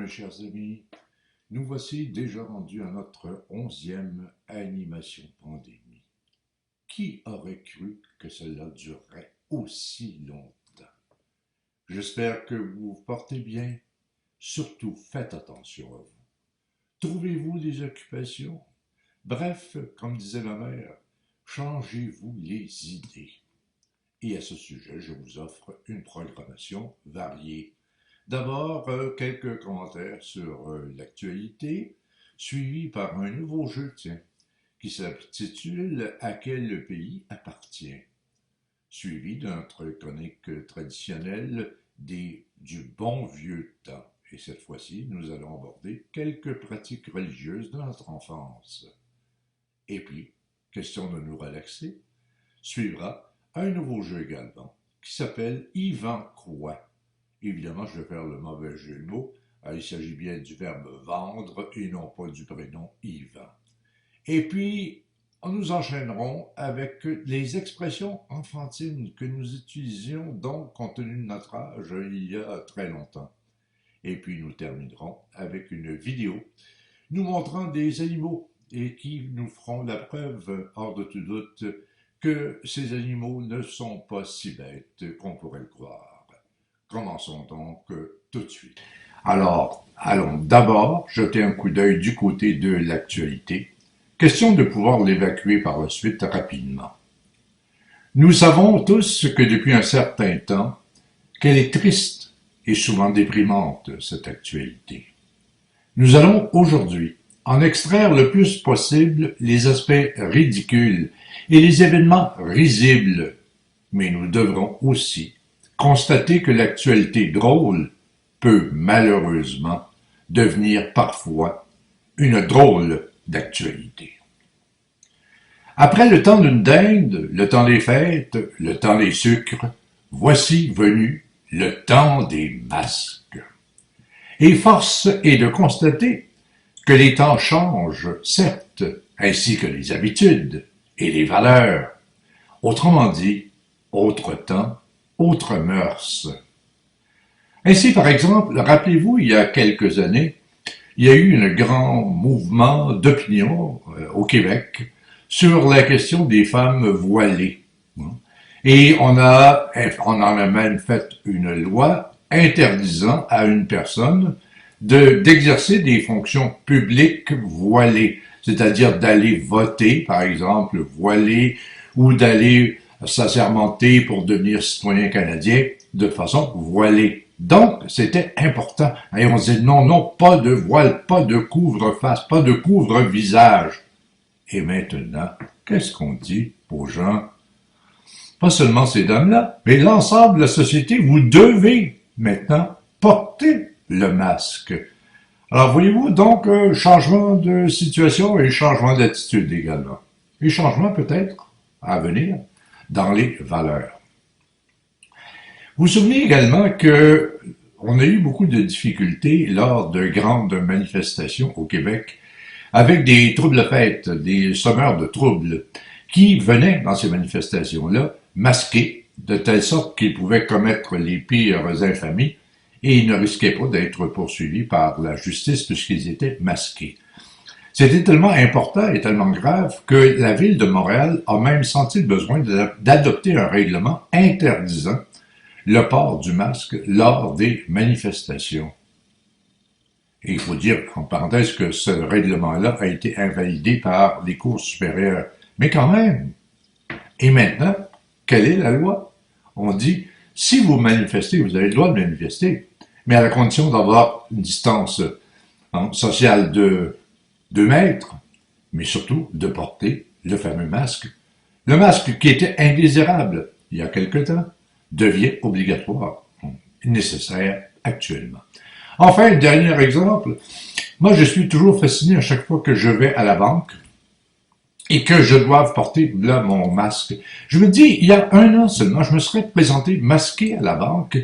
mes chers amis, nous voici déjà rendus à notre 11e animation pandémie. Qui aurait cru que cela durerait aussi longtemps? J'espère que vous vous portez bien. Surtout, faites attention à vous. Trouvez-vous des occupations? Bref, comme disait ma mère, changez-vous les idées. Et à ce sujet, je vous offre une programmation variée. D'abord, quelques commentaires sur l'actualité, suivis par un nouveau jeu, qui s'intitule « À quel pays appartient ?» suivi de notre chronique traditionnelle du bon vieux temps. Et cette fois-ci, nous allons aborder quelques pratiques religieuses de notre enfance. Et puis, question de nous relaxer, suivra un nouveau jeu également, qui s'appelle « Yvan Croix ». Évidemment, je vais faire le mauvais jeu de mots. Il s'agit bien du verbe « vendre » et non pas du prénom « Yvan ». Et puis, nous enchaînerons avec les expressions enfantines que nous utilisions donc compte tenu de notre âge il y a très longtemps. Et puis, nous terminerons avec une vidéo nous montrant des animaux et qui nous feront la preuve, hors de tout doute, que ces animaux ne sont pas si bêtes qu'on pourrait le croire. Commençons donc tout de suite. Alors, allons d'abord jeter un coup d'œil du côté de l'actualité. Question de pouvoir l'évacuer par la suite rapidement. Nous savons tous que depuis un certain temps, qu'elle est triste et souvent déprimante, cette actualité. Nous allons aujourd'hui en extraire le plus possible les aspects ridicules et les événements risibles, mais nous devrons aussi constater que l'actualité drôle peut malheureusement devenir parfois une drôle d'actualité. Après le temps d'une dinde, le temps des fêtes, le temps des sucres, voici venu le temps des masques. Et force est de constater que les temps changent, certes, ainsi que les habitudes et les valeurs. Autrement dit, autre temps, autres mœurs. Ainsi, par exemple, rappelez-vous, il y a quelques années, il y a eu un grand mouvement d'opinion au Québec sur la question des femmes voilées. Et on en a même fait une loi interdisant à une personne d'exercer des fonctions publiques voilées, c'est-à-dire d'aller voter, par exemple, voilé, ou d'aller s'assermenter pour devenir citoyen canadien de façon voilée. Donc, c'était important. Et on disait non, pas de voile, pas de couvre-face, pas de couvre-visage. Et maintenant, qu'est-ce qu'on dit aux gens? Pas seulement ces dames-là, mais l'ensemble de la société, vous devez maintenant porter le masque. Alors, voyez-vous, donc, changement de situation et changement d'attitude également. Et changement peut-être à venir dans les valeurs. Vous vous souvenez également que on a eu beaucoup de difficultés lors de grandes manifestations au Québec avec des troubles-fêtes, des sommeurs de troubles qui venaient dans ces manifestations-là masqués de telle sorte qu'ils pouvaient commettre les pires infamies et ils ne risquaient pas d'être poursuivis par la justice puisqu'ils étaient masqués. C'était tellement important et tellement grave que la Ville de Montréal a même senti le besoin d'adopter un règlement interdisant le port du masque lors des manifestations. Et il faut dire, en parenthèse, que ce règlement-là a été invalidé par les cours supérieures. Mais quand même, et maintenant, quelle est la loi? On dit, si vous manifestez, vous avez le droit de manifester, mais à la condition d'avoir une distance sociale de 2 mètres, mais surtout de porter le fameux masque. Le masque qui était indésirable il y a quelque temps devient obligatoire, nécessaire actuellement. Enfin, dernier exemple, moi je suis toujours fasciné à chaque fois que je vais à la banque et que je dois porter là mon masque. Je me dis, il y a 1 an seulement, je me serais présenté masqué à la banque,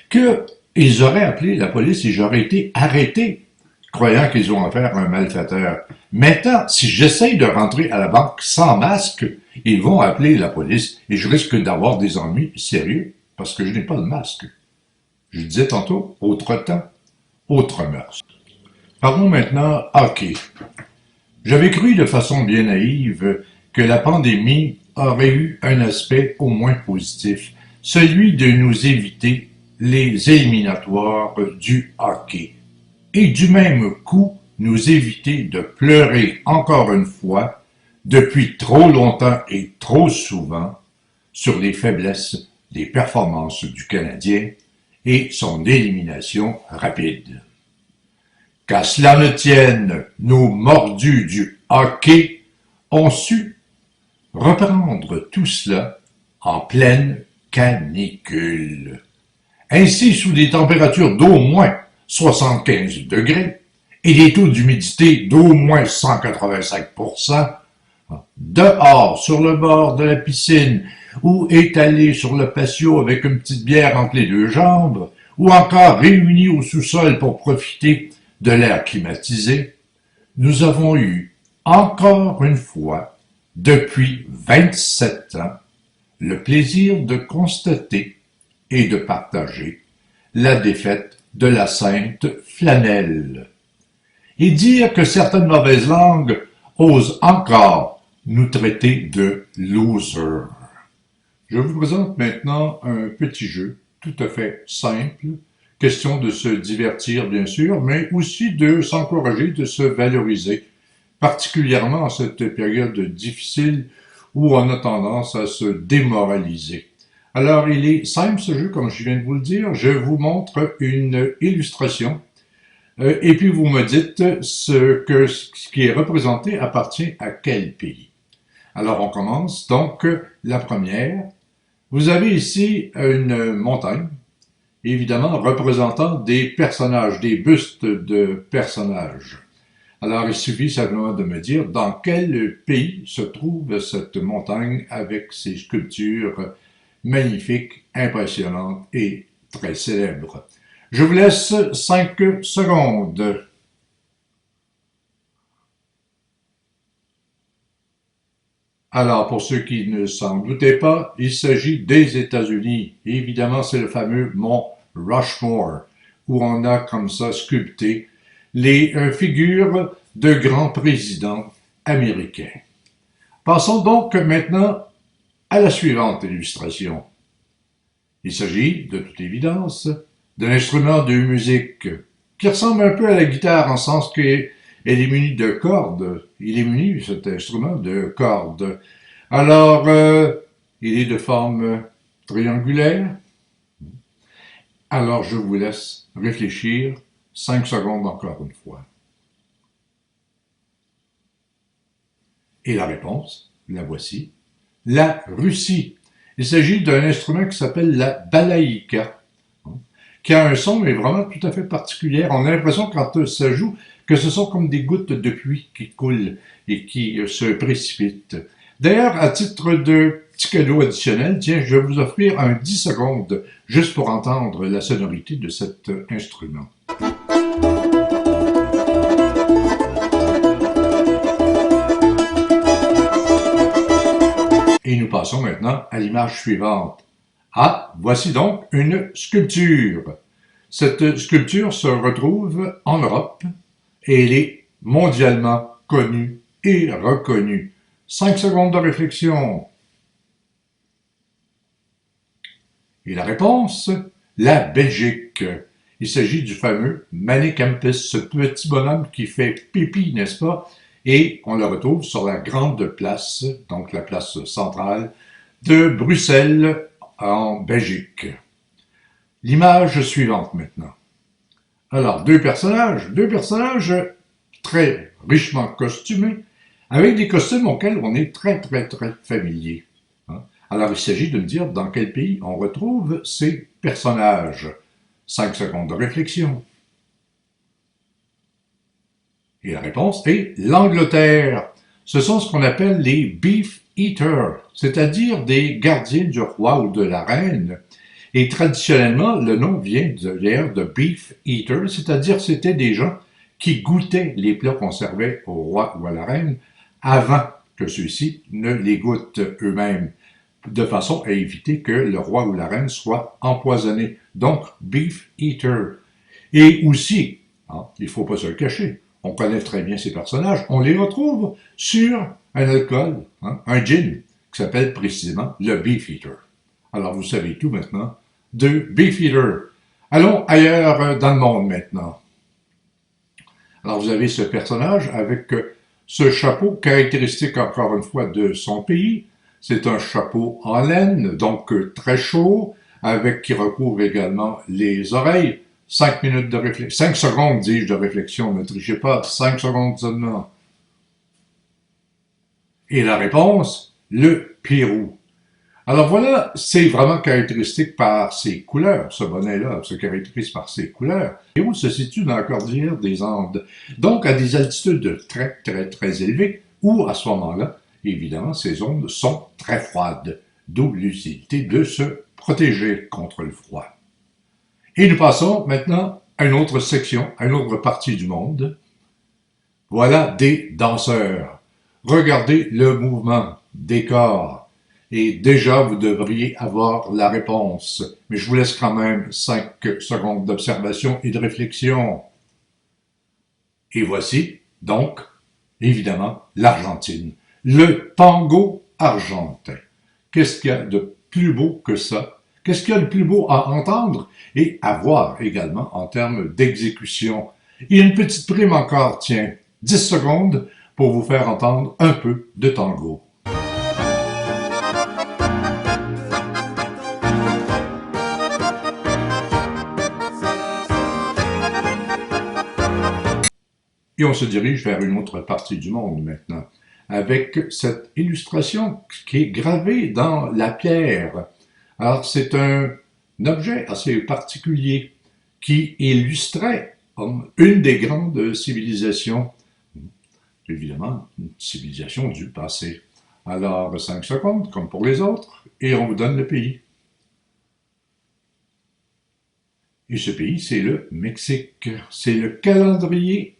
qu'ils auraient appelé la police et j'aurais été arrêté, croyant qu'ils ont affaire à un malfaiteur. Maintenant, si j'essaye de rentrer à la banque sans masque, ils vont appeler la police et je risque d'avoir des ennuis sérieux parce que je n'ai pas de masque. Je disais tantôt, autre temps, autre mœurs. Parlons maintenant hockey. J'avais cru de façon bien naïve que la pandémie aurait eu un aspect au moins positif, celui de nous éviter les éliminatoires du hockey et du même coup nous éviter de pleurer encore une fois depuis trop longtemps et trop souvent sur les faiblesses des performances du Canadien et son élimination rapide. Qu'à cela ne tienne, nos mordus du hockey ont su reprendre tout cela en pleine canicule. Ainsi, sous des températures d'au moins 75 degrés et des taux d'humidité d'au moins 185%, dehors, sur le bord de la piscine, ou étalé sur le patio avec une petite bière entre les deux jambes, ou encore réunis au sous-sol pour profiter de l'air climatisé, nous avons eu, encore une fois, depuis 27 ans, le plaisir de constater et de partager la défaite de la Sainte Flanelle. Et dire que certaines mauvaises langues osent encore nous traiter de losers. Je vous présente maintenant un petit jeu tout à fait simple, question de se divertir bien sûr, mais aussi de s'encourager, de se valoriser, particulièrement en cette période difficile où on a tendance à se démoraliser. Alors il est simple ce jeu, comme je viens de vous le dire, je vous montre une illustration et puis vous me dites ce qui est représenté appartient à quel pays. Alors on commence, donc la première. Vous avez ici une montagne, évidemment représentant des personnages, des bustes de personnages. Alors il suffit simplement de me dire dans quel pays se trouve cette montagne avec ses sculptures magnifiques, impressionnantes et très célèbres. Je vous laisse 5 secondes. Alors, pour ceux qui ne s'en doutaient pas, il s'agit des États-Unis. Évidemment, c'est le fameux mont Rushmore, où on a comme ça sculpté les figures de grands présidents américains. Passons donc maintenant à la suivante illustration. Il s'agit, de toute évidence, d'un instrument de musique qui ressemble un peu à la guitare en sens qu'elle est munie de cordes. Il est muni, cet instrument, de cordes. Alors, il est de forme triangulaire. Alors, je vous laisse réfléchir 5 secondes encore une fois. Et la réponse, la voici. La Russie. Il s'agit d'un instrument qui s'appelle la balaïka, qui a un son mais vraiment tout à fait particulier. On a l'impression quand ça joue que ce sont comme des gouttes de pluie qui coulent et qui se précipitent. D'ailleurs, à titre de petit cadeau additionnel, tiens, je vais vous offrir un 10 secondes juste pour entendre la sonorité de cet instrument. Et nous passons maintenant à l'image suivante. Ah, voici donc une sculpture. Cette sculpture se retrouve en Europe et elle est mondialement connue et reconnue. 5 secondes de réflexion. Et la réponse, la Belgique. Il s'agit du fameux Mané Campus, ce petit bonhomme qui fait pipi, n'est-ce pas? Et on le retrouve sur la grande place, donc la place centrale, de Bruxelles en Belgique. L'image suivante maintenant. Alors, deux personnages très richement costumés, avec des costumes auxquels on est très familier. Alors, il s'agit de me dire dans quel pays on retrouve ces personnages. 5 secondes de réflexion. Et la réponse est l'Angleterre. Ce sont ce qu'on appelle les Beef Eaters, c'est-à-dire des gardiens du roi ou de la reine. Et traditionnellement, le nom vient d'ailleurs de Beef Eaters, c'est-à-dire c'était des gens qui goûtaient les plats qu'on servait au roi ou à la reine avant que ceux-ci ne les goûtent eux-mêmes, de façon à éviter que le roi ou la reine soit empoisonné. Donc, Beef Eater. Et aussi, Hein? Il ne faut pas se le cacher. On connaît très bien ces personnages. On les retrouve sur un alcool, hein, un gin, qui s'appelle précisément le Beefeater. Alors vous savez tout maintenant de Beefeater. Allons ailleurs dans le monde maintenant. Alors vous avez ce personnage avec ce chapeau caractéristique encore une fois de son pays. C'est un chapeau en laine, donc très chaud, avec qui recouvre également les oreilles. 5 minutes de réflexion, 5 secondes, dis-je, de réflexion, ne trichez pas, 5 secondes seulement. Et la réponse, le Pérou. Alors voilà, c'est vraiment caractéristique par ses couleurs. Ce bonnet-là se caractérise par ses couleurs. Le Pérou se situe dans la cordillère des Andes, donc à des altitudes très, très, très élevées, où à ce moment-là, évidemment, ces zones sont très froides, d'où l'utilité de se protéger contre le froid. Et nous passons maintenant à une autre section, à une autre partie du monde. Voilà des danseurs. Regardez le mouvement des corps. Et déjà, vous devriez avoir la réponse. Mais je vous laisse quand même 5 secondes d'observation et de réflexion. Et voici, donc, évidemment, l'Argentine. Le tango argentin. Qu'est-ce qu'il y a de plus beau que ça? Qu'est-ce qu'il y a de plus beau à entendre et à voir également en termes d'exécution? Il y a une petite prime encore, tiens, 10 secondes pour vous faire entendre un peu de tango. Et on se dirige vers une autre partie du monde maintenant, avec cette illustration qui est gravée dans la pierre. Alors, c'est un objet assez particulier qui illustrait une des grandes civilisations, évidemment, une civilisation du passé. Alors, 5 secondes, comme pour les autres, et on vous donne le pays. Et ce pays, c'est le Mexique. C'est le calendrier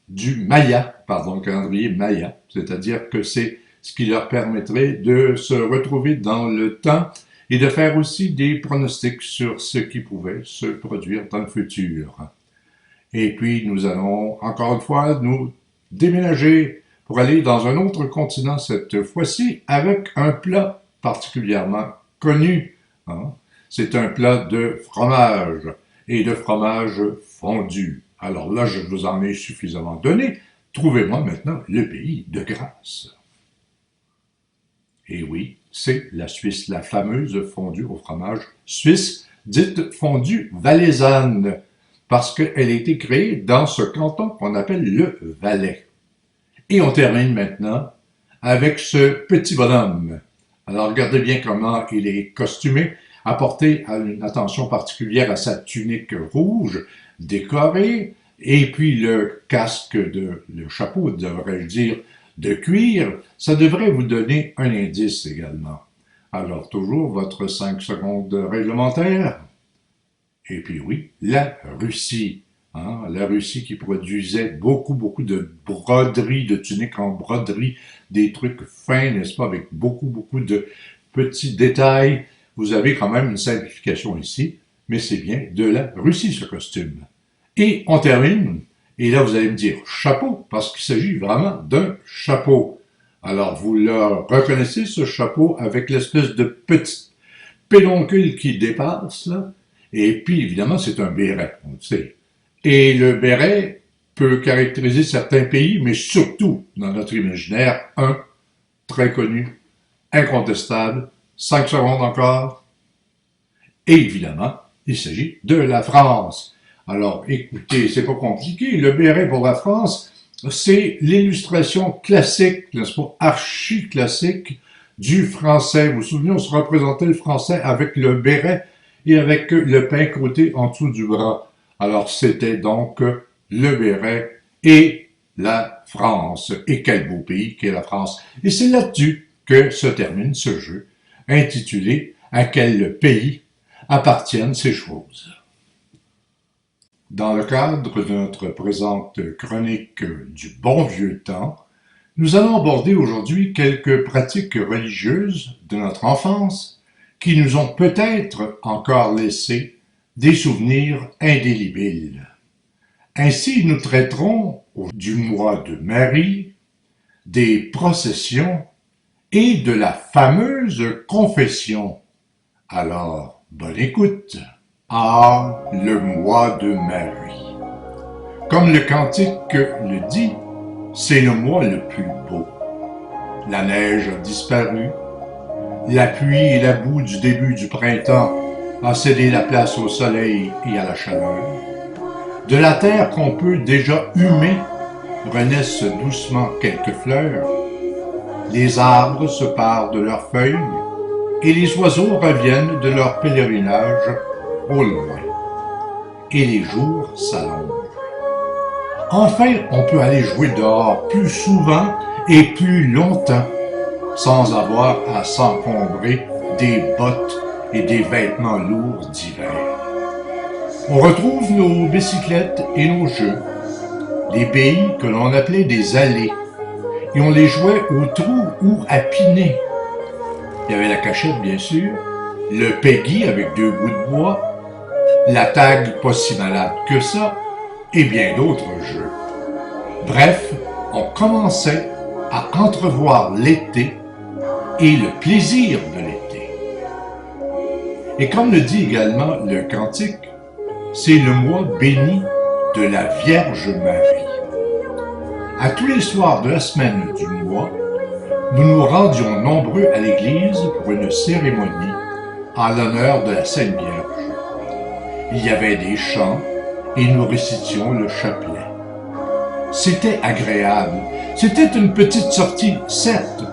du Maya, pardon, le calendrier Maya, c'est-à-dire que c'est ce qui leur permettrait de se retrouver dans le temps et de faire aussi des pronostics sur ce qui pouvait se produire dans le futur. Et puis, nous allons, encore une fois, nous déménager pour aller dans un autre continent cette fois-ci avec un plat particulièrement connu. Hein? C'est un plat de fromage et de fromage fondu. Alors là, je vous en ai suffisamment donné. Trouvez-moi maintenant le pays de grâce. Et oui, c'est la Suisse, la fameuse fondue au fromage suisse, dite fondue valaisanne, parce qu'elle a été créée dans ce canton qu'on appelle le Valais. Et on termine maintenant avec ce petit bonhomme. Alors regardez bien comment il est costumé, apportez une attention particulière à sa tunique rouge, décorée, et puis le casque, le chapeau, devrais-je dire, de cuir, ça devrait vous donner un indice également. Alors, toujours votre 5 secondes réglementaire. Et puis oui, la Russie. Hein, la Russie qui produisait beaucoup de broderies, de tuniques en broderie, des trucs fins, n'est-ce pas, avec beaucoup de petits détails. Vous avez quand même une simplification ici, mais c'est bien de la Russie, ce costume. Et on termine, et là vous allez me dire chapeau, parce qu'il s'agit vraiment d'un chapeau. Alors vous le reconnaissez, ce chapeau, avec l'espèce de petit pédoncule qui dépasse, là. Et puis évidemment c'est un béret, on le sait. Et le béret peut caractériser certains pays, mais surtout, dans notre imaginaire, un très connu, incontestable, 5 secondes encore. Et évidemment, il s'agit de la France. Alors, écoutez, c'est pas compliqué. Le béret pour la France, c'est l'illustration classique, n'est-ce pas, archi-classique du français. Vous vous souvenez, on se représentait le français avec le béret et avec le pain côté en dessous du bras. Alors, c'était donc le béret et la France. Et quel beau pays qu'est la France. Et c'est là-dessus que se termine ce jeu, intitulé « À quel pays appartiennent ces choses ?» Dans le cadre de notre présente chronique du bon vieux temps, nous allons aborder aujourd'hui quelques pratiques religieuses de notre enfance qui nous ont peut-être encore laissé des souvenirs indélébiles. Ainsi nous traiterons du mois de Marie, des processions et de la fameuse confession. Alors, bonne écoute. Ah, le mois de Marie. Comme le cantique le dit, c'est le mois le plus beau. La neige a disparu, la pluie et la boue du début du printemps a cédé la place au soleil et à la chaleur. De la terre qu'on peut déjà humer, renaissent doucement quelques fleurs. Les arbres se parent de leurs feuilles et les oiseaux reviennent de leur pèlerinage au loin. Et les jours s'allongent. Enfin, on peut aller jouer dehors plus souvent et plus longtemps, sans avoir à s'encombrer des bottes et des vêtements lourds d'hiver. On retrouve nos bicyclettes et nos jeux, les billes que l'on appelait des allées, et on les jouait au trou ou à piner. Il y avait la cachette, bien sûr, le peggy avec 2 bouts de bois, la tag pas si malade que ça, et bien d'autres jeux. Bref, on commençait à entrevoir l'été et le plaisir de l'été. Et comme le dit également le cantique, c'est le mois béni de la Vierge Marie. À tous les soirs de la semaine du mois, nous nous rendions nombreux à l'église pour une cérémonie en l'honneur de la Sainte Vierge. Il y avait des chants et nous récitions le chapelet. C'était agréable. C'était une petite sortie, certes,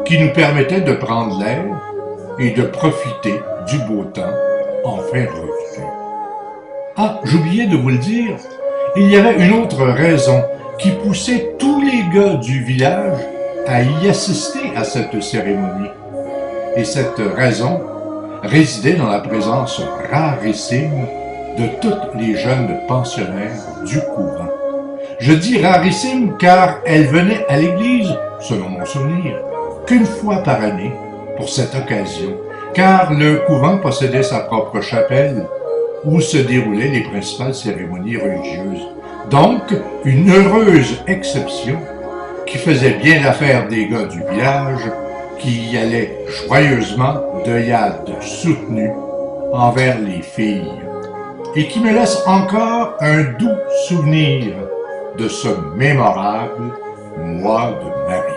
qui nous permettait de prendre l'air et de profiter du beau temps enfin revenu. Ah, j'oubliais de vous le dire, il y avait une autre raison qui poussait tous les gars du village à y assister à cette cérémonie. Et cette raison résidait dans la présence rarissime de toutes les jeunes pensionnaires du couvent. Je dis rarissime car elles venaient à l'église, selon mon souvenir, qu'une fois par année pour cette occasion, car le couvent possédait sa propre chapelle où se déroulaient les principales cérémonies religieuses. Donc, une heureuse exception qui faisait bien l'affaire des gars du village qui y allaient joyeusement d'œillades soutenues envers les filles et qui me laisse encore un doux souvenir de ce mémorable mois de Marie.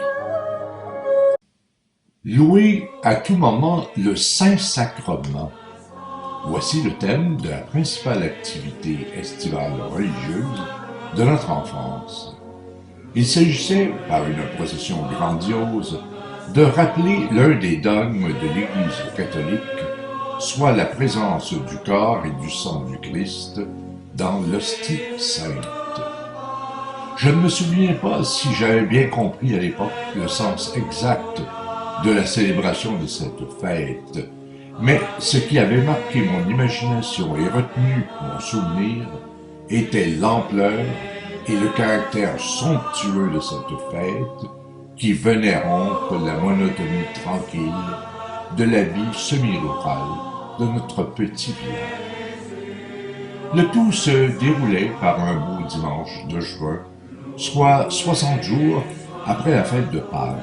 Louer à tout moment le Saint-Sacrement. Voici le thème de la principale activité estivale religieuse de notre enfance. Il s'agissait, par une procession grandiose, de rappeler l'un des dogmes de l'Église catholique, soit la présence du corps et du sang du Christ dans l'hostie sainte. Je ne me souviens pas si j'avais bien compris à l'époque le sens exact de la célébration de cette fête, mais ce qui avait marqué mon imagination et retenu mon souvenir était l'ampleur et le caractère somptueux de cette fête qui venait rompre la monotonie tranquille de la vie semi-rurale de notre petit village. Le tout se déroulait par un beau dimanche de juin, soit 60 jours après la fête de Pâques.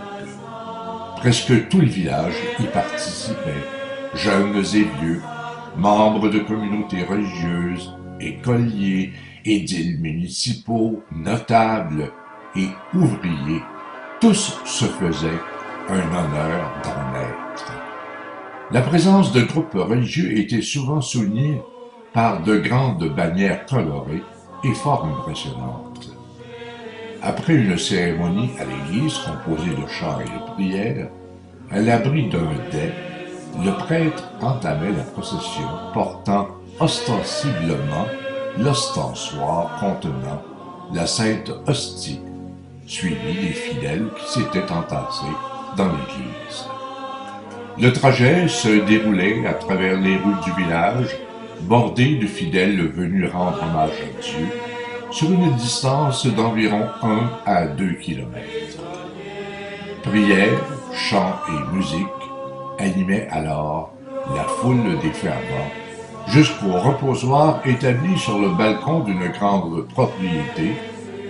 Presque tout le village y participait, jeunes et vieux, membres de communautés religieuses, écoliers, édiles municipaux, notables et ouvriers, tous se faisaient un honneur d'en être. La présence de groupes religieux était souvent soulignée par de grandes bannières colorées et fort impressionnantes. Après une cérémonie à l'église composée de chants et de prières, à l'abri d'un dais, le prêtre entamait la procession portant ostensiblement l'ostensoir contenant la sainte hostie, suivi des fidèles qui s'étaient entassés dans l'église. Le trajet se déroulait à travers les rues du village, bordées de fidèles venus rendre hommage à Dieu, sur une distance d'environ 1 à 2 kilomètres. Prières, chants et musique animaient alors la foule des fervents jusqu'au reposoir établi sur le balcon d'une grande propriété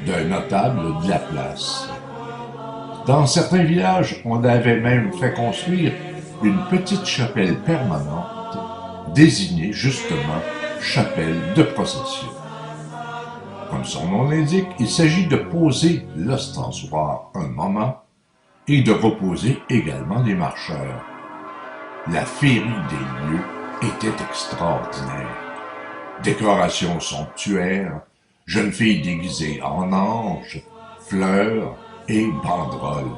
d'un notable de la place. Dans certains villages, on avait même fait construire une petite chapelle permanente, désignée justement chapelle de procession. Comme son nom l'indique, il s'agit de poser l'ostensoir un moment et de reposer également les marcheurs. La féerie des lieux était extraordinaire. Décorations somptuaires, jeunes filles déguisées en anges, fleurs et banderoles.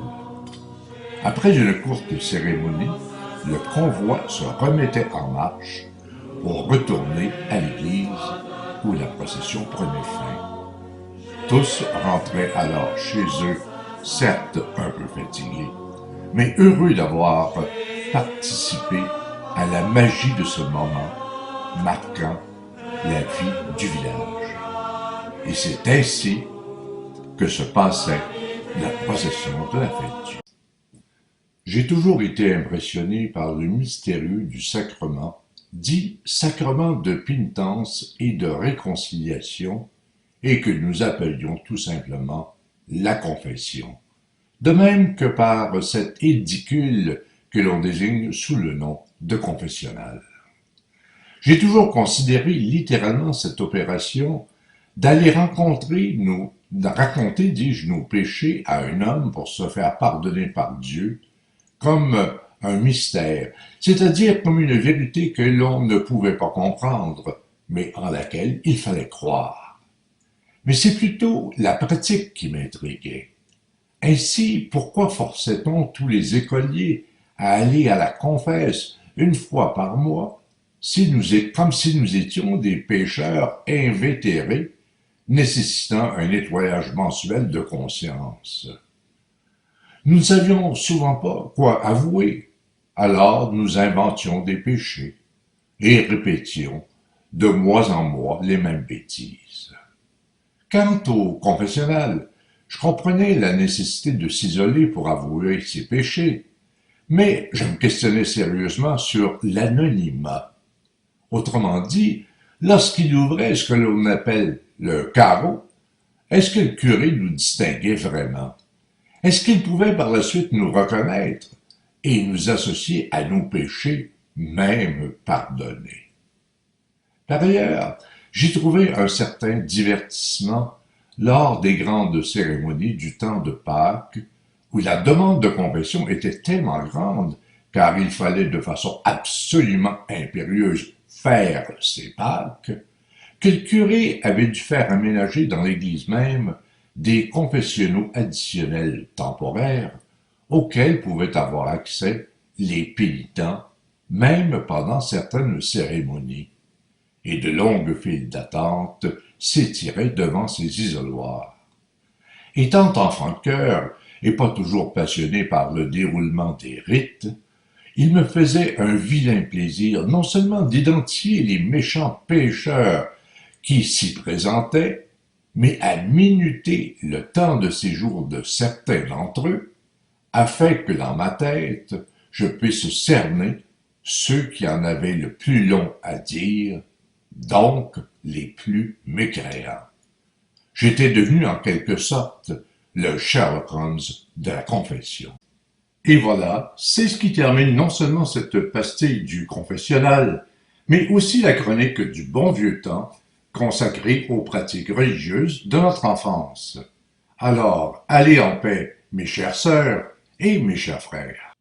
Après une courte cérémonie, le convoi se remettait en marche pour retourner à l'église où la procession prenait fin. Tous rentraient alors chez eux, certes un peu fatigués, mais heureux d'avoir participé à la magie de ce moment marquant la vie du village. Et c'est ainsi que se passait la procession de la fête. J'ai toujours été impressionné par le mystérieux du sacrement, dit sacrement de pénitence et de réconciliation, et que nous appelions tout simplement la confession. De même que par cet édicule que l'on désigne sous le nom de confessionnal. J'ai toujours considéré littéralement cette opération d'aller raconter, dis-je, nos péchés à un homme pour se faire pardonner par Dieu, comme un mystère, c'est-à-dire comme une vérité que l'on ne pouvait pas comprendre, mais en laquelle il fallait croire. Mais c'est plutôt la pratique qui m'intriguait. Ainsi, pourquoi forçait-on tous les écoliers à aller à la confesse une fois par mois, comme si nous étions des pécheurs invétérés, nécessitant un nettoyage mensuel de conscience? Nous ne savions souvent pas quoi avouer, alors nous inventions des péchés et répétions de mois en mois les mêmes bêtises. Quant au confessionnal, je comprenais la nécessité de s'isoler pour avouer ses péchés, mais je me questionnais sérieusement sur l'anonymat. Autrement dit, lorsqu'il ouvrait ce que l'on appelle le carreau, est-ce que le curé nous distinguait vraiment? Est-ce qu'il pouvait par la suite nous reconnaître et nous associer à nos péchés, même pardonnés? Par ailleurs, j'y trouvais un certain divertissement lors des grandes cérémonies du temps de Pâques, où la demande de confession était tellement grande, car il fallait de façon absolument impérieuse faire ses Pâques, que le curé avait dû faire aménager dans l'église même des confessionnaux additionnels temporaires auxquels pouvaient avoir accès les pénitents, même pendant certaines cérémonies, et de longues files d'attente s'étiraient devant ces isoloirs. Étant enfant de cœur et pas toujours passionné par le déroulement des rites, il me faisait un vilain plaisir non seulement d'identifier les méchants pécheurs qui s'y présentaient, mais à minuter le temps de séjour de certains d'entre eux, afin que dans ma tête, je puisse cerner ceux qui en avaient le plus long à dire, donc les plus mécréants. J'étais devenu en quelque sorte le Sherlock Holmes de la confession. Et voilà, c'est ce qui termine non seulement cette pastille du confessionnal, mais aussi la chronique du bon vieux temps consacrée aux pratiques religieuses de notre enfance. Alors, allez en paix, mes chères sœurs et mes chers frères.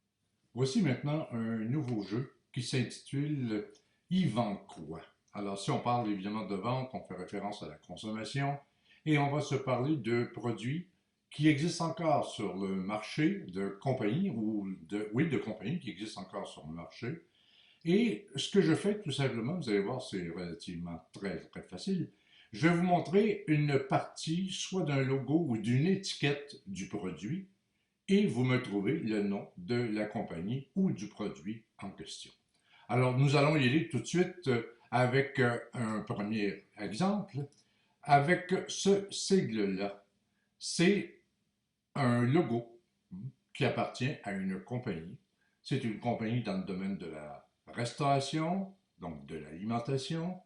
Voici maintenant un nouveau jeu qui s'intitule Yvan quoi. Alors, si on parle évidemment de vente, on fait référence à la consommation et on va se parler de produits qui existent encore sur le marché, de compagnies de compagnies qui existent encore sur le marché. Et ce que je fais tout simplement, vous allez voir, c'est relativement très facile. Je vais vous montrer une partie soit d'un logo ou d'une étiquette du produit et vous me trouvez le nom de la compagnie ou du produit en question. Alors, nous allons y aller tout de suite avec un premier exemple, avec ce sigle-là. C'est un logo qui appartient à une compagnie. C'est une compagnie dans le domaine de la restauration, donc de l'alimentation.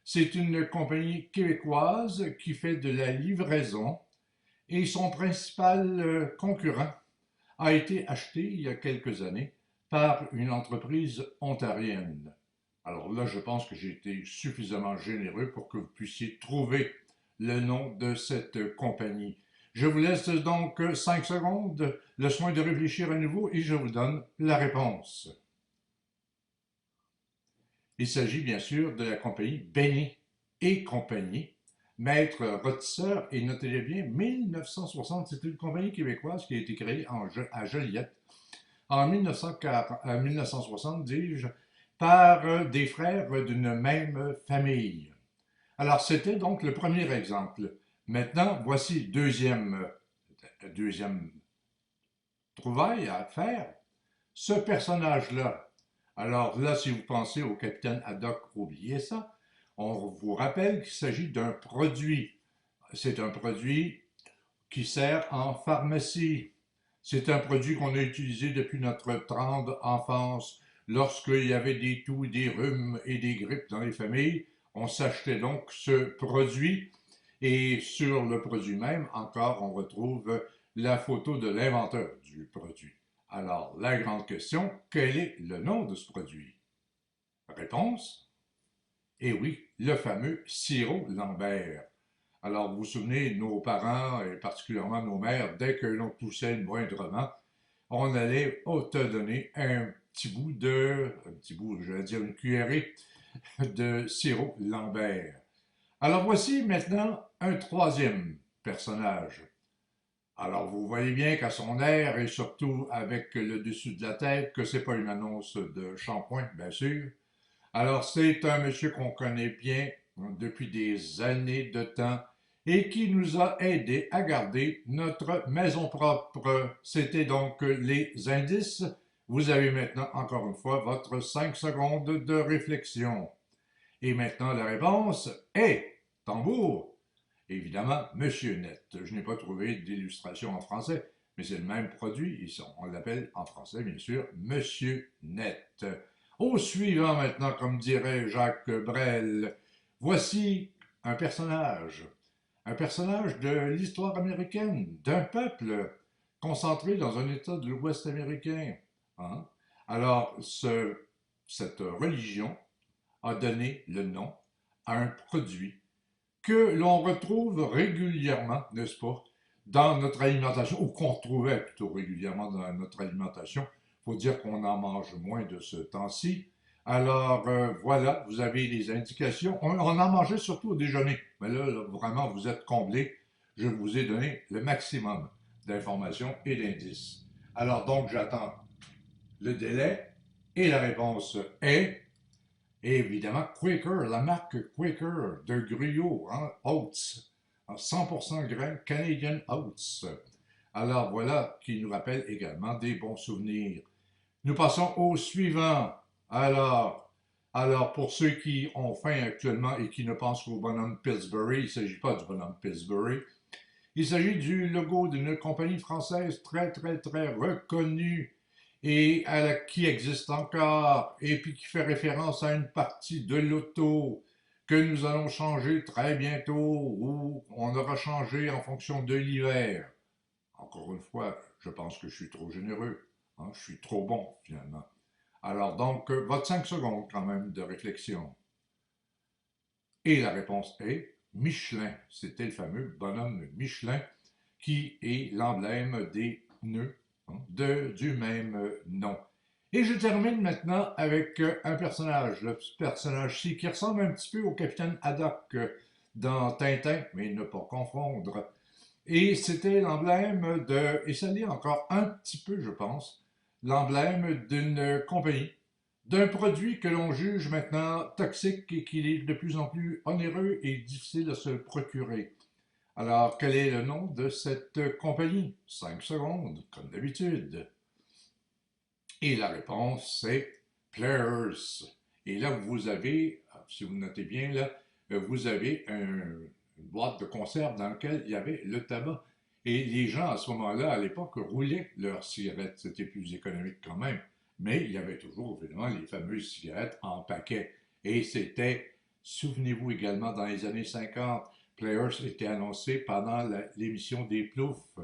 C'est une compagnie québécoise qui fait de la livraison et son principal concurrent a été acheté il y a quelques années par une entreprise ontarienne. Alors là, je pense que j'ai été suffisamment généreux pour que vous puissiez trouver le nom de cette compagnie. Je vous laisse donc 5 secondes, le soin de réfléchir à nouveau et je vous donne la réponse. Il s'agit bien sûr de la compagnie Benny et compagnie, maître rôtisseur, et notez-le bien, 1960, c'est une compagnie québécoise qui a été créée à Joliette en 1960, dis-je, par des frères d'une même famille. Alors, c'était donc le premier exemple. Maintenant, voici deuxième trouvaille à faire. Ce personnage-là, alors là, si vous pensez au capitaine Haddock, oubliez ça. On vous rappelle qu'il s'agit d'un produit. C'est un produit qui sert en pharmacie. C'est un produit qu'on a utilisé depuis notre tendre enfance. Lorsqu'il y avait des toux, des rhumes et des grippes dans les familles, on s'achetait donc ce produit. Et sur le produit même, encore, on retrouve la photo de l'inventeur du produit. Alors, la grande question, quel est le nom de ce produit? Réponse? Eh oui, le fameux sirop Lambert. Alors, vous vous souvenez, nos parents, et particulièrement nos mères, dès que l'on toussait moindrement, on allait te donner un petit bout, je vais dire une cuillerée de sirop Lambert. Alors, voici maintenant un troisième personnage. Alors, vous voyez bien qu'à son air, et surtout avec le dessus de la tête, que c'est pas une annonce de shampoing, bien sûr. Alors, c'est un monsieur qu'on connaît bien depuis des années de temps et qui nous a aidé à garder notre maison propre. C'était donc les indices. Vous avez maintenant, encore une fois, votre 5 secondes de réflexion. Et maintenant, la réponse est tambour. Évidemment, Monsieur Net. Je n'ai pas trouvé d'illustration en français, mais c'est le même produit. On l'appelle en français, bien sûr, Monsieur Net. Au suivant maintenant, comme dirait Jacques Brel, voici un personnage. Un personnage de l'histoire américaine, d'un peuple concentré dans un État de l'Ouest américain. Hein? Alors, cette religion a donné le nom à un produit que l'on retrouve régulièrement, n'est-ce pas, dans notre alimentation, ou qu'on retrouvait plutôt régulièrement dans notre alimentation. Il faut dire qu'on en mange moins de ce temps-ci. Alors voilà, vous avez les indications. On en mangeait surtout au déjeuner, mais là, vraiment, vous êtes comblés. Je vous ai donné le maximum d'informations et d'indices. Alors donc, j'attends le délai et la réponse est et évidemment, Quaker, la marque Quaker de Gruyot, hein, Oats, 100% grain Canadian Oats. Alors voilà qui nous rappelle également des bons souvenirs. Nous passons au suivant. Alors, pour ceux qui ont faim actuellement et qui ne pensent qu'au bonhomme Pillsbury, il ne s'agit pas du bonhomme Pillsbury. Il s'agit du logo d'une compagnie française très, très, très reconnue et qui existe encore, et puis qui fait référence à une partie de l'auto que nous allons changer très bientôt, ou on aura changé en fonction de l'hiver. Encore une fois, je pense que je suis trop généreux, hein, je suis trop bon finalement. Alors donc, votre 5 secondes quand même de réflexion. Et la réponse est Michelin. C'était le fameux bonhomme Michelin qui est l'emblème des nœuds du même nom. Et je termine maintenant avec un personnage, le personnage-ci, qui ressemble un petit peu au capitaine Haddock dans Tintin, mais ne pas confondre. Et c'était l'emblème et ça l'est encore un petit peu, je pense, l'emblème d'une compagnie, d'un produit que l'on juge maintenant toxique et qui est de plus en plus onéreux et difficile à se procurer. Alors, quel est le nom de cette compagnie? 5 secondes, comme d'habitude. Et la réponse, c'est Players. Et là, vous avez, si vous notez bien, là, vous avez une boîte de conserve dans laquelle il y avait le tabac. Et les gens, à ce moment-là, à l'époque, roulaient leurs cigarettes. C'était plus économique quand même. Mais il y avait toujours, évidemment, les fameuses cigarettes en paquet. Et c'était, souvenez-vous également, dans les années 50, Players était annoncé pendant l'émission des Ploufs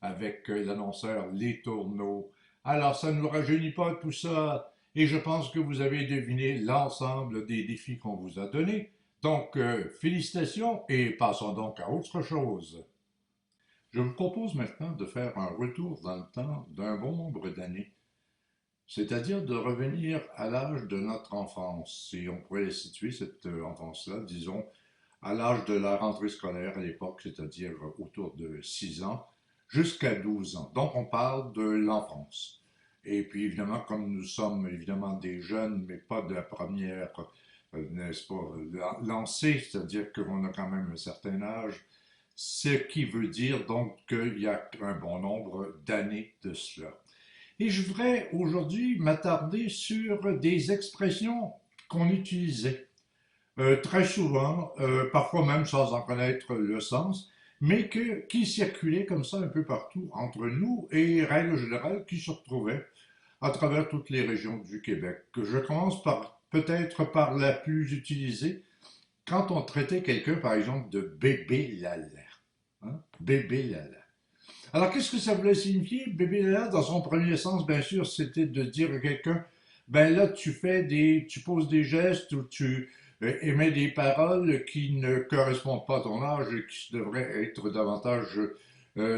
avec l'annonceur Les Tourneaux. Alors, ça ne nous rajeunit pas tout ça. Et je pense que vous avez deviné l'ensemble des défis qu'on vous a donnés. Donc, félicitations et passons donc à autre chose. Je vous propose maintenant de faire un retour dans le temps d'un bon nombre d'années, c'est-à-dire de revenir à l'âge de notre enfance. Et on pourrait situer cette enfance-là, disons, à l'âge de la rentrée scolaire à l'époque, c'est-à-dire autour de 6 ans, jusqu'à 12 ans. Donc on parle de l'enfance. Et puis évidemment, comme nous sommes évidemment des jeunes, mais pas de la première, n'est-ce pas, lancée, c'est-à-dire qu'on a quand même un certain âge, ce qui veut dire donc qu'il y a un bon nombre d'années de cela. Et je voudrais aujourd'hui m'attarder sur des expressions qu'on utilisait très souvent, parfois même sans en connaître le sens, mais qui circulaient comme ça un peu partout entre nous et, règle générale, qui se retrouvaient à travers toutes les régions du Québec. Je commence par peut-être par la plus utilisée, quand on traitait quelqu'un, par exemple, de bébé lala. Hein? Bébé lala. Alors, qu'est-ce que ça voulait signifier? Bébé lala, dans son premier sens, bien sûr, c'était de dire à quelqu'un, ben là, tu poses des gestes ou tu émets des paroles qui ne correspondent pas à ton âge et qui devraient être davantage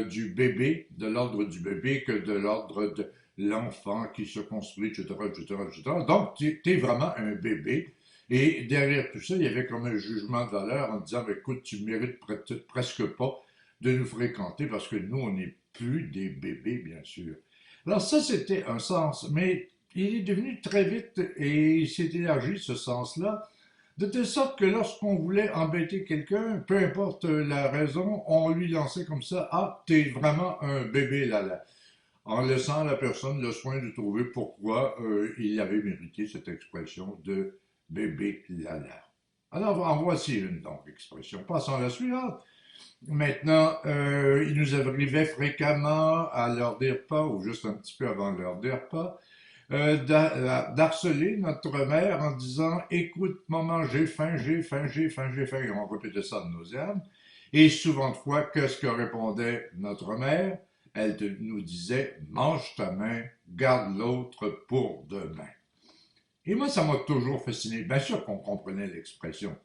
du bébé, de l'ordre du bébé, que de l'ordre de l'enfant qui se construit, etc., etc., etc. Donc, tu es vraiment un bébé. Et derrière tout ça, il y avait comme un jugement de valeur en disant, ben, écoute, tu mérites presque pas de nous fréquenter parce que nous, on n'est plus des bébés, bien sûr. Alors ça, c'était un sens, mais il est devenu très vite et il s'est élargi ce sens-là, de telle sorte que lorsqu'on voulait embêter quelqu'un, peu importe la raison, on lui lançait comme ça, ah, t'es vraiment un bébé là, en laissant à la personne le soin de trouver pourquoi il avait mérité cette expression de bébé lala. Alors, en voici une donc expression. Passons à la suivante. Maintenant, il nous arrivait fréquemment à l'heure des repas, ou juste un petit peu avant l'heure des repas, d'harceler notre mère en disant écoute, maman, j'ai faim, j'ai faim, j'ai faim, j'ai faim. Et on répétait ça de nauséabme. Et souvent de fois, qu'est-ce que répondait notre mère? Elle nous disait mange ta main, garde l'autre pour demain. Et moi, ça m'a toujours fasciné. Bien sûr qu'on comprenait l'expression.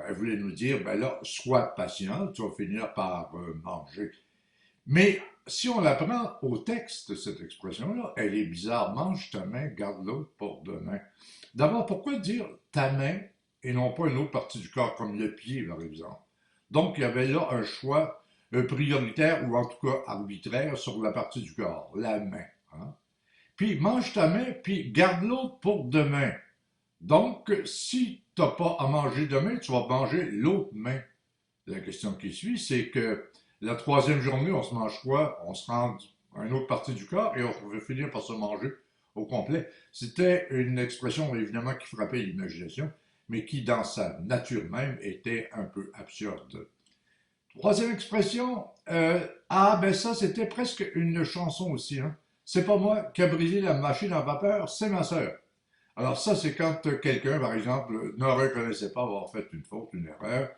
Elle voulait nous dire, ben là, sois patient, tu vas finir par manger. Mais si on la prend au texte, cette expression-là, elle est bizarre. Mange ta main, garde l'autre pour demain. D'abord, pourquoi dire ta main et non pas une autre partie du corps, comme le pied, par exemple? Donc, il y avait là un choix prioritaire, ou en tout cas arbitraire, sur la partie du corps, la main. Hein? Puis, mange ta main, puis garde l'autre pour demain. Donc, si tu n'as pas à manger demain, tu vas manger l'autre main. La question qui suit, c'est que la troisième journée, on se mange quoi? On se rend à une autre partie du corps et on va finir par se manger au complet. C'était une expression évidemment qui frappait l'imagination, mais qui dans sa nature même était un peu absurde. Troisième expression, ah ben ça c'était presque une chanson aussi. Hein. C'est pas moi qui a brisé la machine à vapeur, c'est ma sœur. Alors ça, c'est quand quelqu'un, par exemple, ne reconnaissait pas avoir fait une faute, une erreur.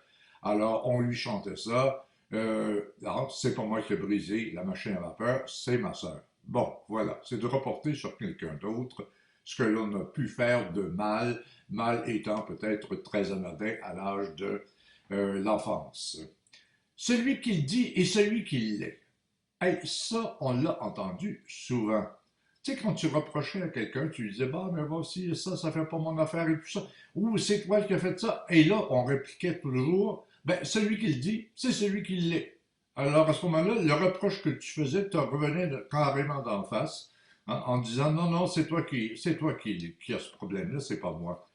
Alors on lui chantait ça. Non, c'est pas moi qui ai brisé la machine à vapeur, c'est ma sœur. Bon, voilà, c'est de reporter sur quelqu'un d'autre ce que l'on a pu faire de mal, mal étant peut-être très anodin à l'âge de l'enfance. Celui qui le dit et celui qui l'est. Hey, ça, on l'a entendu souvent. Tu sais, quand tu reprochais à quelqu'un, tu lui disais, bah, mais voici, ça fait pas mon affaire et tout ça. Ou c'est toi qui as fait ça. Et là, on répliquait toujours, ben, celui qui le dit, c'est celui qui l'est. Alors, à ce moment-là, le reproche que tu faisais te revenait carrément d'en face, hein, en disant, non, non, c'est toi qui as ce problème-là, c'est pas moi.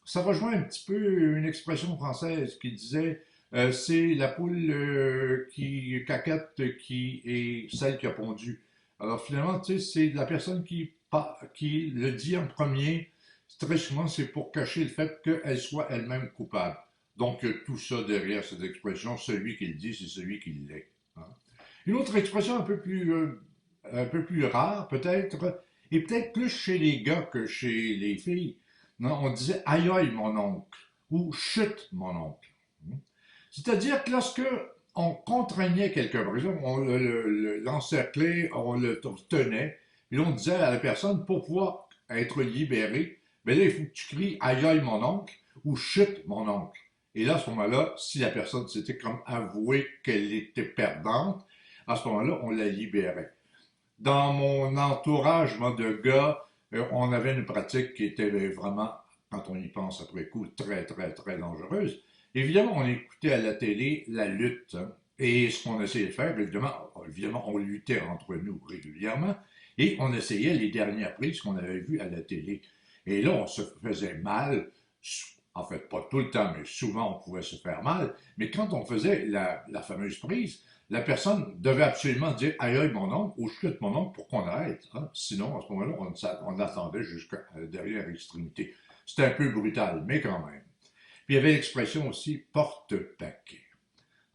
Ça rejoint un petit peu une expression française qui disait c'est la poule qui caquette qui est celle qui a pondu. Alors finalement, tu sais, c'est la personne qui le dit en premier. Très souvent, c'est pour cacher le fait qu'elle soit elle-même coupable. Donc, tout ça derrière cette expression, celui qui le dit, c'est celui qui l'est. Hein. Une autre expression un peu plus rare, peut-être, et peut-être plus chez les gars que chez les filles, Non, on disait aïe aïe mon oncle ou chut mon oncle. C'est-à-dire que lorsque on contraignait quelqu'un, par exemple, on l'encerclait, on le tenait, et on disait à la personne, pour pouvoir être libéré, ben là, il faut que tu cries aïe aïe mon oncle ou chut mon oncle. Et là, à ce moment-là, si la personne s'était comme avouée qu'elle était perdante, à ce moment-là, on la libérait. Dans mon entourage, moi, de gars, on avait une pratique qui était vraiment, quand on y pense après coup, très, très, très dangereuse. Évidemment, on écoutait à la télé la lutte. Hein, et ce qu'on essayait de faire, évidemment, on luttait entre nous régulièrement. Et on essayait les dernières prises qu'on avait vues à la télé. Et là, on se faisait mal. En fait, pas tout le temps, mais souvent, on pouvait se faire mal. Mais quand on faisait la fameuse prise, la personne devait absolument dire aïe aïe mon oncle ou chute mon oncle pour qu'on arrête. Hein. Sinon, à ce moment-là, on attendait jusqu'à la dernière extrémité. C'était un peu brutal, mais quand même. Puis il y avait l'expression aussi porte-paquet.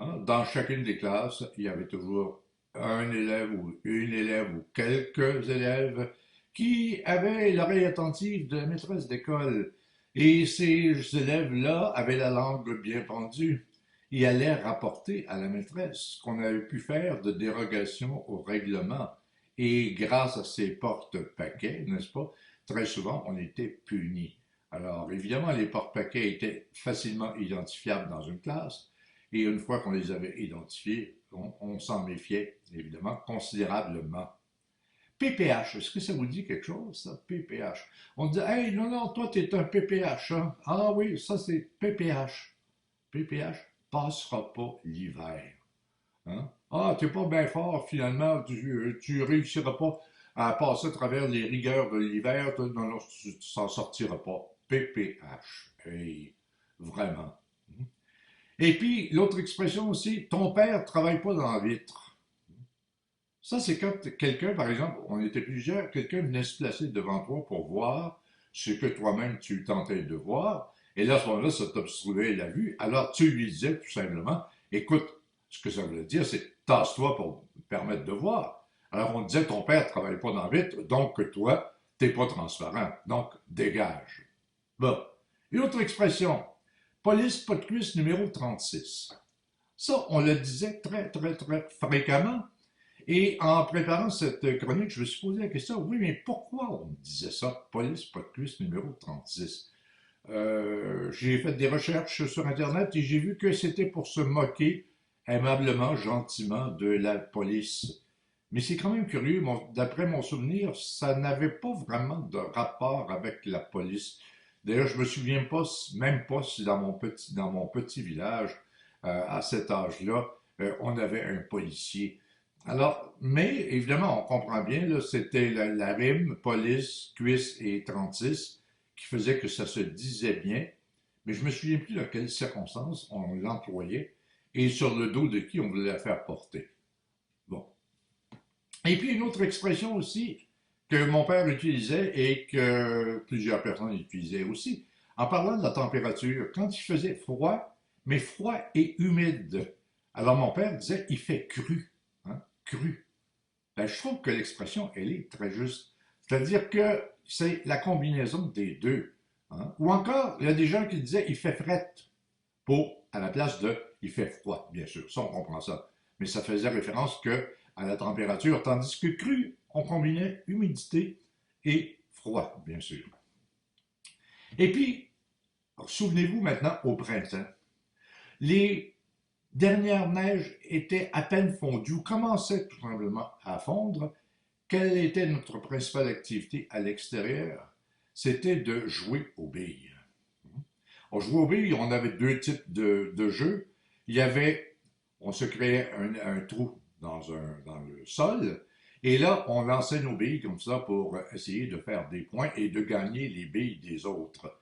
Hein. Dans chacune des classes, il y avait toujours un élève ou une élève ou quelques élèves qui avaient l'oreille attentive de la maîtresse d'école. Et ces élèves-là avaient la langue bien pendue et allaient rapporter à la maîtresse ce qu'on avait pu faire de dérogation au règlement. Et grâce à ces porte-paquets, n'est-ce pas, très souvent, on était punis. Alors, évidemment, les porte-paquets étaient facilement identifiables dans une classe, et une fois qu'on les avait identifiés, on s'en méfiait, évidemment, considérablement. PPH, est-ce que ça vous dit quelque chose, ça? PPH. On dit, hey, non, non, toi, t'es un PPH, hein? Ah oui, ça, c'est PPH. PPH passera pas l'hiver. Hein? Ah, t'es pas bien fort, finalement, tu réussiras pas à passer à travers les rigueurs de l'hiver, non, non, tu s'en sortiras pas. PPH. Hey, vraiment. Et puis, l'autre expression aussi, ton père travaille pas dans la vitre. Ça, c'est quand quelqu'un, par exemple, on était plusieurs, quelqu'un venait se placer devant toi pour voir ce que toi-même tu tentais de voir. Et là, à ce moment-là, ça t'obstruait la vue. Alors, tu lui disais tout simplement, écoute, ce que ça voulait dire, c'est tasse-toi pour me permettre de voir. Alors, on disait, ton père ne travaille pas dans la vitre, donc toi, t'es pas transparent. Donc, dégage. Bon. Une autre expression, police pas de cuisse numéro 36. Ça, on le disait très, très, très fréquemment. Et en préparant cette chronique, je me suis posé la question, oui, mais pourquoi on disait ça, police pas de cuisse numéro 36? J'ai fait des recherches sur Internet et j'ai vu que c'était pour se moquer aimablement, gentiment de la police. Mais c'est quand même curieux, d'après mon souvenir, ça n'avait pas vraiment de rapport avec la police. D'ailleurs, je me souviens pas, même pas si dans mon petit village, à cet âge-là, on avait un policier. Alors, mais évidemment, on comprend bien, là, c'était la rime, police, cuisse et 36 qui faisait que ça se disait bien, mais je me souviens plus dans quelles circonstances on l'employait et sur le dos de qui on voulait la faire porter. Bon. Et puis une autre expression aussi que mon père utilisait et que plusieurs personnes utilisaient aussi, en parlant de la température, quand il faisait froid, mais froid et humide. Alors mon père disait, il fait cru, hein, cru. Ben, je trouve que l'expression, elle est très juste. C'est-à-dire que c'est la combinaison des deux. Hein. Ou encore, il y a des gens qui disaient, il fait fret, pour, à la place de, il fait froid, bien sûr. Ça, on comprend ça. Mais ça faisait référence que à la température, tandis que cru, on combinait humidité et froid, bien sûr. Et puis, souvenez-vous maintenant au printemps. Les dernières neiges étaient à peine fondues, commençaient tout simplement à fondre. Quelle était notre principale activité à l'extérieur? C'était de jouer aux billes. On jouait aux billes, on avait deux types de jeux. Il y avait, on se créait un trou dans le sol, et là, on lançait nos billes comme ça pour essayer de faire des points et de gagner les billes des autres.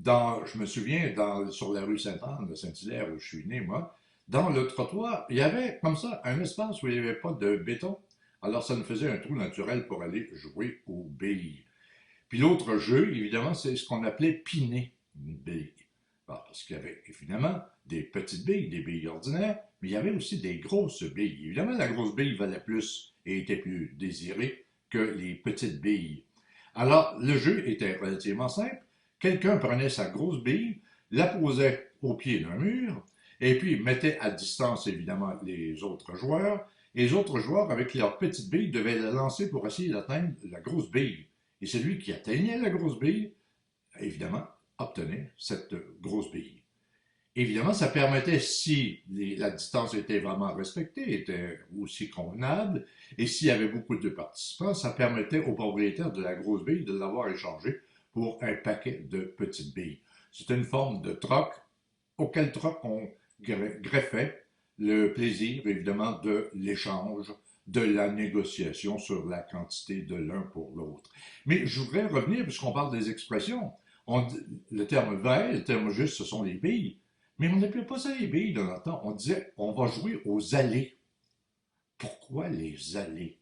Je me souviens, sur la rue Sainte-Anne de Saint-Hilaire, où je suis né, moi, dans le trottoir, il y avait comme ça un espace où il n'y avait pas de béton. Alors, ça nous faisait un trou naturel pour aller jouer aux billes. Puis l'autre jeu, évidemment, c'est ce qu'on appelait piner une bille. Parce qu'il y avait évidemment des petites billes, des billes ordinaires, mais il y avait aussi des grosses billes. Évidemment, la grosse bille valait plus et était plus désirée que les petites billes. Alors, le jeu était relativement simple. quelqu'un prenait sa grosse bille, la posait au pied d'un mur, et puis mettait à distance évidemment les autres joueurs, et les autres joueurs, avec leur petite bille, devaient la lancer pour essayer d'atteindre la grosse bille. Et celui qui atteignait la grosse bille, évidemment, obtenait cette grosse bille. Évidemment, ça permettait, si la distance était vraiment respectée, était aussi convenable, et s'il y avait beaucoup de participants, ça permettait au propriétaire de la grosse bille de l'avoir échangée pour un paquet de petites billes. C'était une forme de troc, auquel troc on greffait le plaisir, évidemment, de l'échange, de la négociation sur la quantité de l'un pour l'autre. Mais je voudrais revenir, puisqu'on parle des expressions. Le terme vrai, le terme juste, ce sont les billes. Mais on n'appelait pas ça les billes dans notre temps. On disait, on va jouer aux allées. Pourquoi les allées?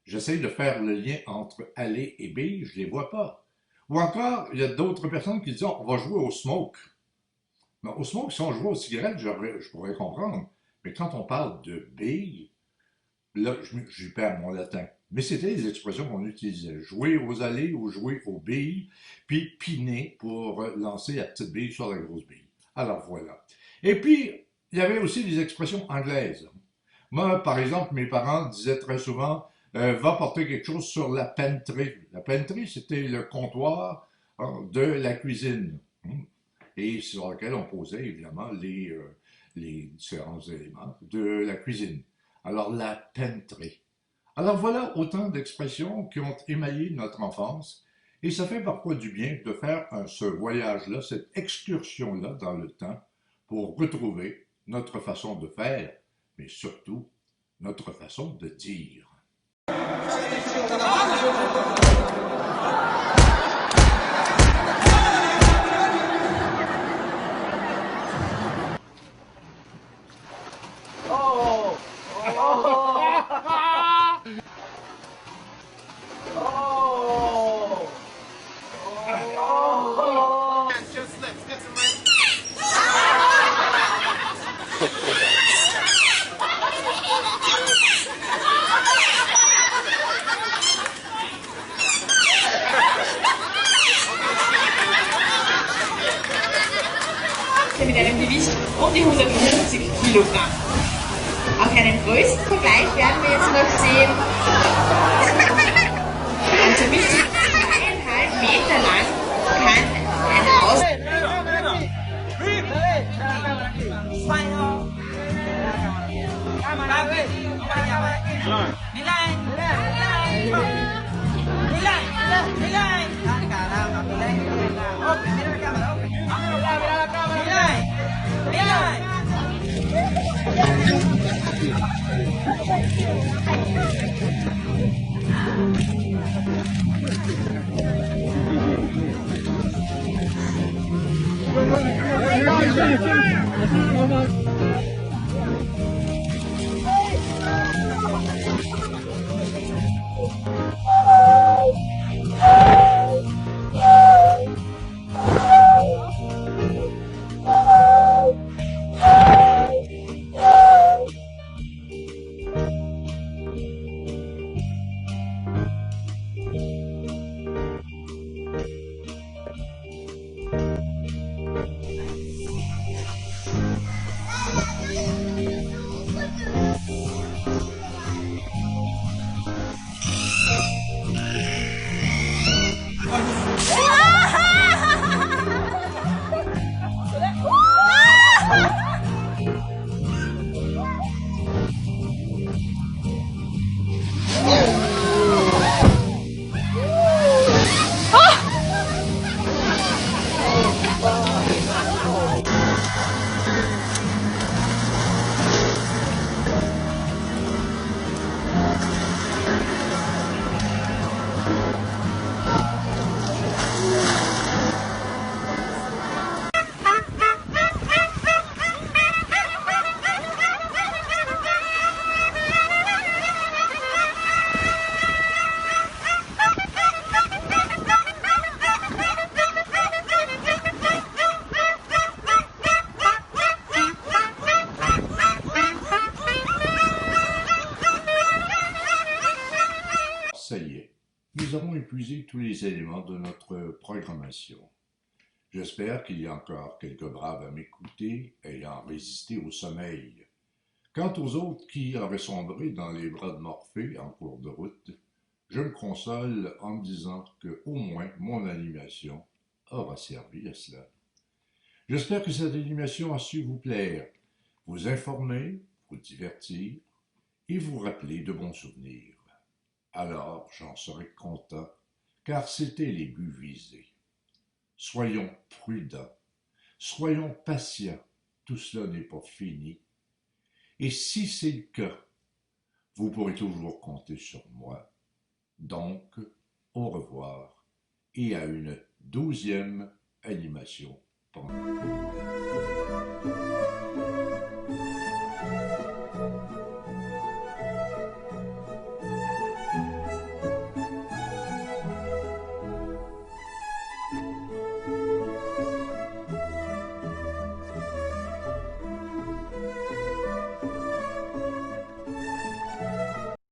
J'essaie de faire le lien entre allées et billes, je ne les vois pas. Ou encore, il y a d'autres personnes qui disent, on va jouer au smoke. Mais au smoke, si on jouait aux cigarettes, je pourrais comprendre. Mais quand on parle de billes, là, je perds mon latin. Mais c'était les expressions qu'on utilisait. Jouer aux allées ou jouer aux billes, puis piner pour lancer la petite bille sur la grosse bille. Alors voilà. Et puis, il y avait aussi des expressions anglaises. Moi, par exemple, mes parents disaient très souvent va porter quelque chose sur la pantry. La pantry, c'était le comptoir de la cuisine. Et sur lequel on posait évidemment les différents éléments de la cuisine. Alors, la pantry. Alors voilà autant d'expressions qui ont émaillé notre enfance. Et ça fait parfois du bien de faire ce voyage-là, cette excursion-là dans le temps, pour retrouver notre façon de faire, mais surtout notre façon de dire. Mit einem Gewicht um die 150 Kilogramm. Auch einen größten Vergleich werden wir jetzt noch sehen. Und so bis zu 2,5 Meter lang kann ein Aus... Ça y est, nous avons épuisé tous les éléments de notre programmation. J'espère qu'il y a encore quelques braves à m'écouter, ayant résisté au sommeil. Quant aux autres qui auraient sombré dans les bras de Morphée en cours de route, je me console en me disant que, au moins, mon animation aura servi à cela. J'espère que cette animation a su vous plaire, vous informer, vous divertir et vous rappeler de bons souvenirs. Alors j'en serai content, car c'était les buts visés. Soyons prudents, soyons patients, tout cela n'est pas fini. Et si c'est le cas, vous pourrez toujours compter sur moi. Donc, au revoir et à une 12e animation.